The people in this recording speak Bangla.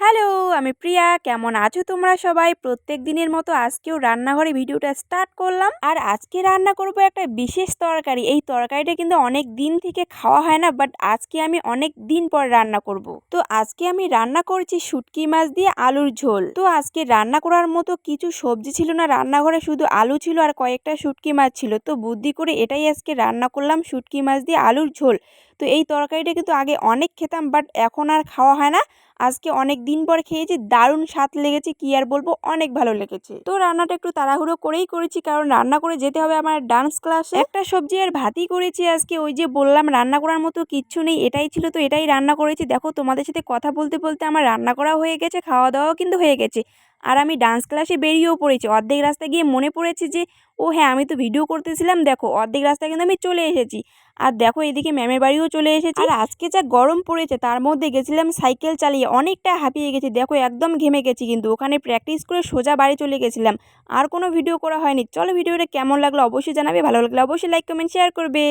হ্যালো, আমি প্রিয়া। কেমন আছো তোমরা সবাই? প্রত্যেক দিনের মতো আজকেও রান্নাঘরে ভিডিওটা স্টার্ট করলাম। আর আজকে রান্না করব একটা বিশেষ তরকারি। এই তরকারিটা কিন্তু অনেক দিন থেকে খাওয়া হয় না, বাট আজকে আমি অনেক দিন পর রান্না করব। তো আজকে আমি রান্না করছি শুটকি মাছ দিয়ে আলুর ঝোল। তো আজকে রান্না করার মতো কিছু সবজি ছিল না রান্নাঘরে, শুধু আলু ছিল আর কয়েকটা শুটকি মাছ ছিল। তো বুদ্ধি করে এটাই আজকে রান্না করলাম, শুটকি মাছ দিয়ে আলুর ঝোল। তো এই তরকারিটা কিন্তু আগে অনেক খেতাম, বাট এখন আর খাওয়া হয় না। আজকে অনেক দিন পর খেয়েছি, দারুণ স্বাদ লেগেছে, কি আর বলবো, অনেক ভালো লেগেছে। তো রান্নাটা একটু তাড়াহুড়ো করেই করেছি, কারণ রান্না করে যেতে হবে আমার ডান্স ক্লাসে। একটা সবজি আর ভাতই করেছি আজকে, ওই যে বললাম রান্না করার মতো কিচ্ছু নেই, এটাই ছিল তো এটাই রান্না করেছি। দেখো তোমাদের সাথে কথা বলতে বলতে আমার রান্না করা হয়ে গেছে, খাওয়া দাওয়াও কিন্তু হয়ে গেছে। আর আমি ডান্স ক্লাসে বেরিয়েও পড়েছি। অর্ধেক রাস্তা গিয়ে মনে পড়েছে যে ও হ্যাঁ, আমি তো ভিডিও করতেছিলাম। দেখো অর্ধেক রাস্তা কিন্তু আমি চলে এসেছি। আর দেখো এদিকে ম্যামের বাড়িও চলে এসেছি। আর আজকে যা গরম পড়েছে তার মধ্যে গেছিলাম সাইকেল চালিয়ে, অনেকটা হাঁপিয়ে গেছি। দেখো একদম ঘেমে গেছি, কিন্তু ওখানে প্র্যাকটিস করে সোজা বাড়ি চলে গেছিলাম। আর কোনো ভিডিও করা হয়নি। চলো ভিডিওটা কেমন লাগলো অবশ্যই জানাবে, ভালো লাগলে অবশ্যই লাইক কমেন্ট শেয়ার করবে।